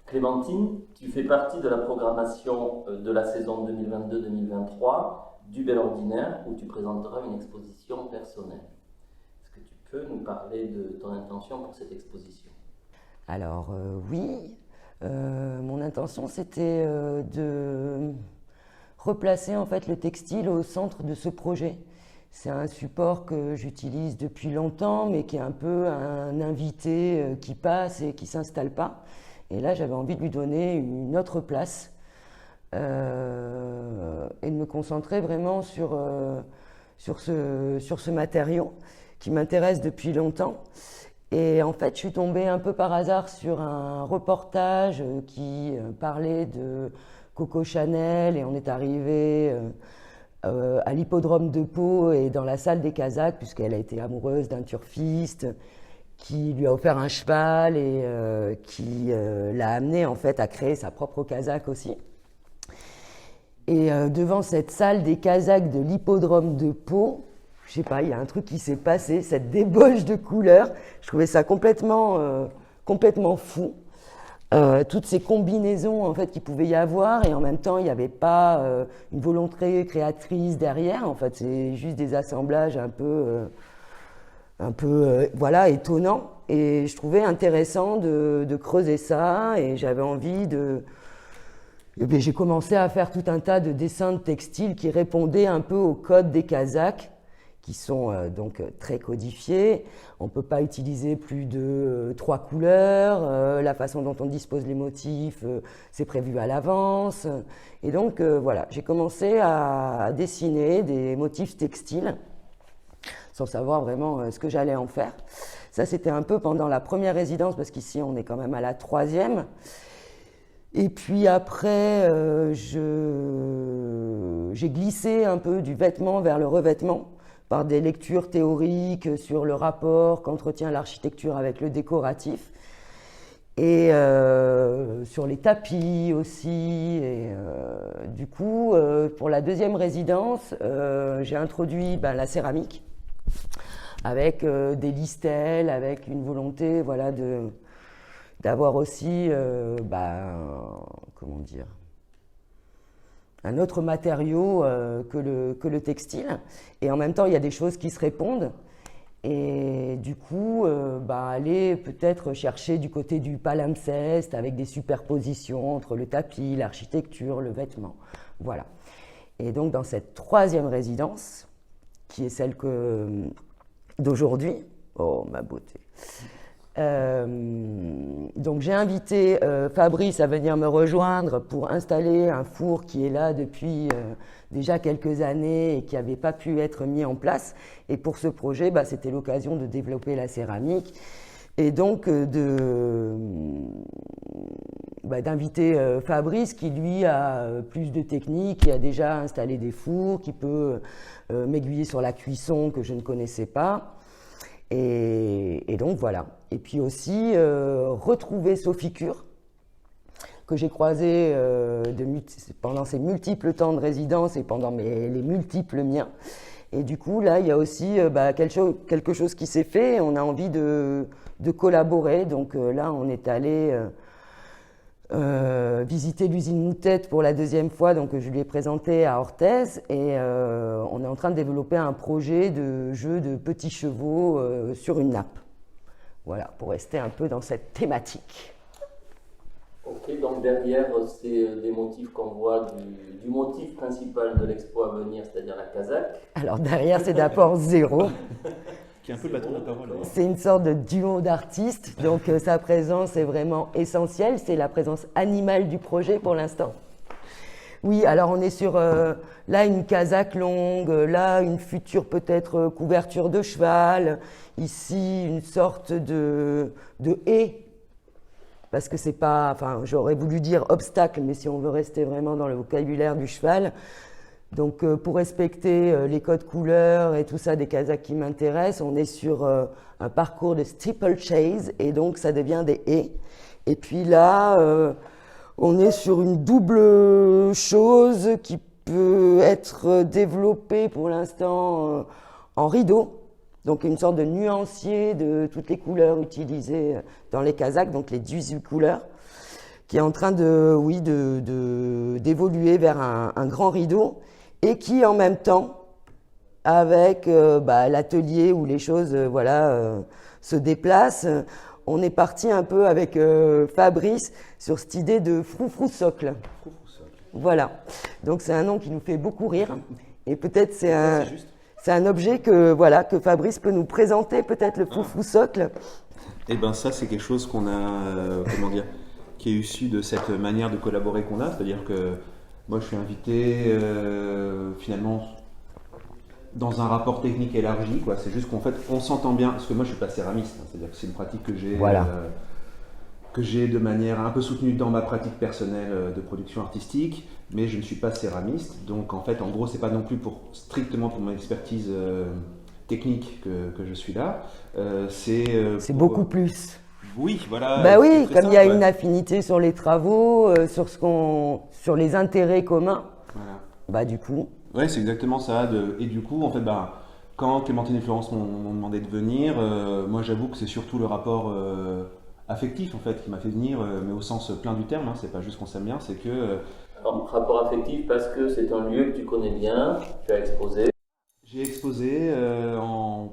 Clémentine, tu fais partie de la programmation de la saison 2022-2023 du Bel Ordinaire où tu présenteras une exposition personnelle. Est-ce que tu peux nous parler de ton intention pour cette exposition? Alors oui, mon intention c'était de replacer en fait le textile au centre de ce projet. C'est un support que j'utilise depuis longtemps, mais qui est un peu un invité qui passe et qui ne s'installe pas. Et là, j'avais envie de lui donner une autre place et de me concentrer vraiment sur ce matériau qui m'intéresse depuis longtemps. Et en fait, je suis tombée un peu par hasard sur un reportage qui parlait de Coco Chanel et on est arrivé à l'hippodrome de Pau et dans la salle des Kazakhs puisqu'elle a été amoureuse d'un turfiste qui lui a offert un cheval et qui l'a amené en fait à créer sa propre Kazakh aussi. Et devant cette salle des Kazakhs de l'hippodrome de Pau, je sais pas, il y a un truc qui s'est passé, cette débauche de couleurs, je trouvais ça complètement fou. Toutes ces combinaisons en fait qu'il pouvait y avoir et en même temps il n'y avait pas une volonté créatrice derrière. En fait, c'est juste des assemblages un peu voilà, étonnants. Et je trouvais intéressant de creuser ça et j'avais envie de. Et bien, j'ai commencé à faire tout un tas de dessins de textiles qui répondaient un peu au code des Kazakhs, qui sont donc très codifiés. On ne peut pas utiliser plus de 3 couleurs. La façon dont on dispose les motifs, c'est prévu à l'avance. Et donc, voilà, j'ai commencé à dessiner des motifs textiles sans savoir vraiment ce que j'allais en faire. Ça, c'était un peu pendant la première résidence, parce qu'ici, on est quand même à la 3e. Et puis après, j'ai glissé un peu du vêtement vers le revêtement par des lectures théoriques sur le rapport qu'entretient l'architecture avec le décoratif et sur les tapis aussi. Et du coup, pour la deuxième résidence, j'ai introduit la céramique avec des listels, avec une volonté voilà, d'avoir aussi comment dire, un autre matériau que le textile. Et en même temps, il y a des choses qui se répondent. Et du coup, aller peut-être chercher du côté du palimpseste avec des superpositions entre le tapis, l'architecture, le vêtement. Voilà. Et donc, dans cette 3e résidence, qui est celle d'aujourd'hui, oh ma beauté, donc j'ai invité Fabrice à venir me rejoindre pour installer un four qui est là depuis déjà quelques années et qui n'avait pas pu être mis en place. Et pour ce projet, c'était l'occasion de développer la céramique et donc d'inviter Fabrice qui lui a plus de technique, qui a déjà installé des fours, qui peut m'aiguiller sur la cuisson que je ne connaissais pas. Et donc voilà. Et puis aussi retrouver Sophie Cure, que j'ai croisée pendant ses multiples temps de résidence et pendant les multiples miens. Et du coup, là, il y a aussi quelque chose qui s'est fait. On a envie de collaborer. Donc là, on est allé visiter l'usine Moutette pour la 2e fois, donc je lui ai présenté à Orthez et on est en train de développer un projet de jeu de petits chevaux sur une nappe. Voilà, pour rester un peu dans cette thématique. Ok, donc derrière, c'est des motifs qu'on voit du motif principal de l'expo à venir, c'est-à-dire la Kazakh. Alors derrière, c'est d'abord Zéro. Qui est un peu le bâton de la parole. C'est une sorte de duo d'artistes, donc sa présence est vraiment essentielle. C'est la présence animale du projet pour l'instant. Oui, alors on est sur là une Kazakh longue, là une future peut-être couverture de cheval, ici une sorte de haie, parce que c'est pas, enfin j'aurais voulu dire obstacle, mais si on veut rester vraiment dans le vocabulaire du cheval. Donc pour respecter les codes couleurs et tout ça des Kazakhs qui m'intéressent, on est sur un parcours de steeplechase et donc ça devient des haies. Et puis là, on est sur une double chose qui peut être développée pour l'instant en rideau. Donc une sorte de nuancier de toutes les couleurs utilisées dans les Kazakhs, donc les 18 couleurs. qui est en train d'évoluer vers un grand rideau et qui, en même temps, avec l'atelier où les choses se déplacent, on est parti un peu avec Fabrice sur cette idée de froufrou socle. Voilà. Donc c'est un nom qui nous fait beaucoup rire et peut-être c'est un objet que Fabrice peut nous présenter, peut-être le froufrou socle. Eh ben ça c'est quelque chose qu'on a, qui est issu de cette manière de collaborer qu'on a, c'est-à-dire que moi je suis invité finalement dans un rapport technique élargi, quoi. C'est juste qu'en fait on s'entend bien, parce que moi je suis pas céramiste, hein, c'est-à-dire que c'est une pratique que j'ai de manière un peu soutenue dans ma pratique personnelle de production artistique, mais je ne suis pas céramiste, donc en fait en gros c'est pas non plus strictement pour mon expertise technique que je suis là, c'est beaucoup plus. Oui, voilà. Bah oui, comme il y a une affinité sur les travaux, sur les intérêts communs, bah du coup. Ouais, c'est exactement ça. Et du coup, en fait, quand Clémentine et Florence m'ont demandé de venir, moi j'avoue que c'est surtout le rapport affectif en fait qui m'a fait venir, mais au sens plein du terme. Hein, c'est pas juste qu'on s'aime bien, c'est que. Rapport affectif parce que c'est un lieu que tu connais bien, tu as exposé. J'ai exposé en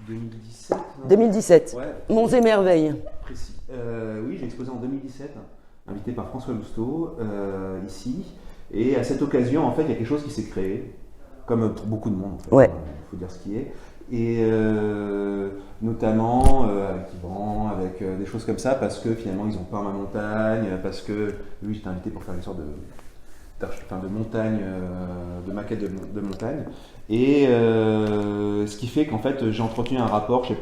2017. 2017. Ouais. Monts et Merveilles. Précis. Oui, j'ai exposé en 2017, invité par François Lousteau, ici. Et à cette occasion, en fait, il y a quelque chose qui s'est créé, comme pour beaucoup de monde, en fait. Ouais. Il faut dire ce qui est. Et notamment avec Yvan, avec des choses comme ça, parce que finalement, ils ont peint ma montagne, parce que lui, j'étais invité pour faire une sorte de montagne, de maquette de montagne. Et ce qui fait qu'en fait, j'ai entretenu un rapport, je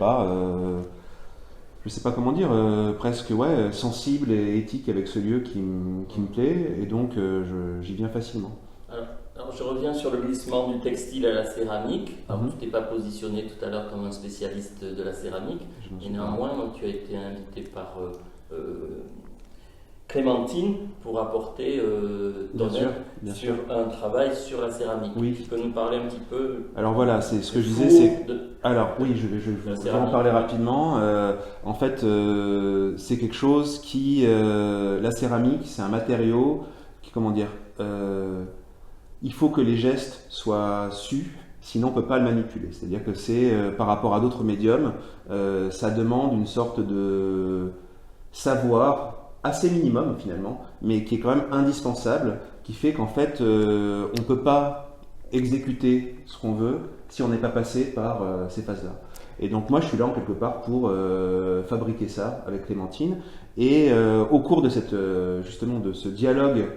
sais pas comment dire, presque sensible et éthique avec ce lieu qui me plaît, et donc j'y viens facilement. Alors je reviens sur le glissement du textile à la céramique. Alors tu t'es pas positionné tout à l'heure comme un spécialiste de la céramique, et néanmoins tu as été invité par Clémentine pour apporter ton aide sur un travail sur la céramique. Oui. Tu peux nous parler un petit peu? Alors voilà, c'est ce que je disais. Alors oui, je vais en parler rapidement. En fait, c'est quelque chose qui... la céramique, c'est un matériau qui, il faut que les gestes soient sus, sinon on ne peut pas le manipuler. C'est-à-dire que c'est, par rapport à d'autres médiums, ça demande une sorte de savoir assez minimum finalement, mais qui est quand même indispensable, qui fait qu'en fait, on ne peut pas exécuter ce qu'on veut si on n'est pas passé par ces phases-là. Et donc moi, je suis là en quelque part pour fabriquer ça avec Clémentine. Et au cours de justement de ce dialogue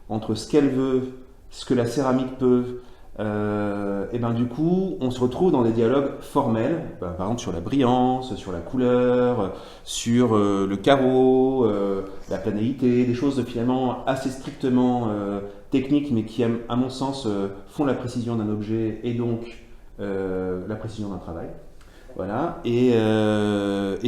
entre ce qu'elle veut, ce que la céramique peut, et ben du coup, on se retrouve dans des dialogues formels, par exemple sur la brillance, sur la couleur, sur le carreau, la planéité, des choses finalement assez strictement techniques, mais qui, à mon sens, font la précision d'un objet et donc la précision d'un travail. Voilà. Et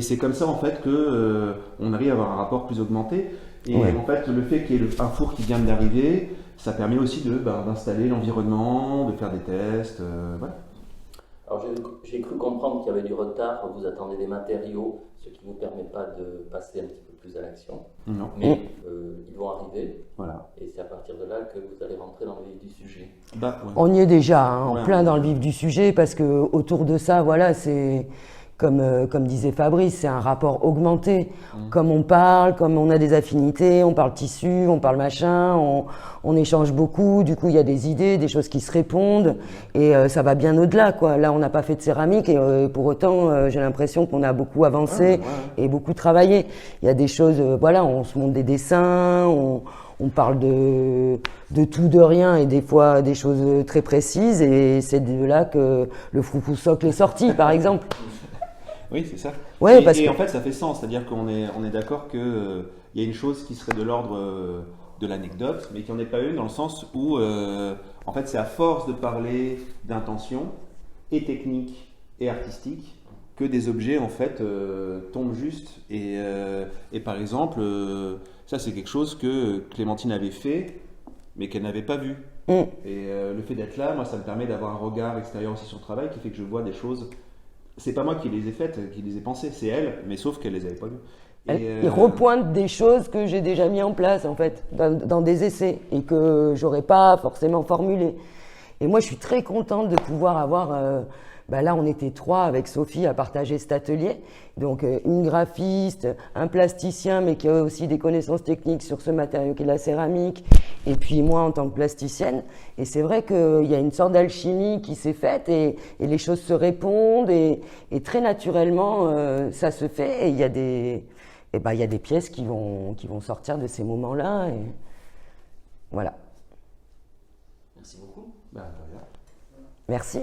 c'est comme ça en fait que on arrive à avoir un rapport plus augmenté. Et en fait, le fait qu'il y ait un four qui vient d'arriver, ça permet aussi d'installer l'environnement, de faire des tests, voilà. Alors j'ai cru comprendre qu'il y avait du retard, vous attendez des matériaux, ce qui ne vous permet pas de passer un petit peu plus à l'action. Non. Mais ils vont arriver, voilà. Et c'est à partir de là que vous allez rentrer dans le vif du sujet. On y est déjà, en plein dans le vif du sujet, parce que autour de ça, voilà, c'est... Comme disait Fabrice, c'est un rapport augmenté. Comme on parle, comme on a des affinités, on parle tissu, on parle machin, on échange beaucoup. Du coup, il y a des idées, des choses qui se répondent, et ça va bien au-delà, quoi. Là, on n'a pas fait de céramique, et pour autant, j'ai l'impression qu'on a beaucoup avancé et beaucoup travaillé. Il y a des choses, on se montre des dessins, on parle de tout, de rien, et des fois des choses très précises, et c'est de là que le froufrou socle est sorti, par exemple. Oui, c'est ça. Ouais, et en fait, ça fait sens, c'est-à-dire qu'on est d'accord qu'il y a une chose qui serait de l'ordre de l'anecdote, mais qu'il n'y en ait pas une dans le sens où, en fait, c'est à force de parler d'intention et technique et artistique que des objets, en fait, tombent juste. Et par exemple, ça, c'est quelque chose que Clémentine avait fait, mais qu'elle n'avait pas vu. Et le fait d'être là, moi, ça me permet d'avoir un regard extérieur aussi sur le travail qui fait que je vois des choses c'est pas moi qui les ai faites, qui les ai pensées, c'est elle, mais sauf qu'elle les avait pas vues. Il repointe des choses que j'ai déjà mis en place, en fait, dans des essais, et que j'aurais pas forcément formulées. Et moi, je suis très contente de pouvoir avoir... là, on était 3 avec Sophie à partager cet atelier. Donc, une graphiste, un plasticien, mais qui a aussi des connaissances techniques sur ce matériau qui est la céramique, et puis moi en tant que plasticienne. Et c'est vrai qu'il y a une sorte d'alchimie qui s'est faite, et les choses se répondent, et très naturellement, ça se fait. Et il y a des pièces qui vont sortir de ces moments-là. Et voilà. Merci beaucoup. Ben, de rien. Merci.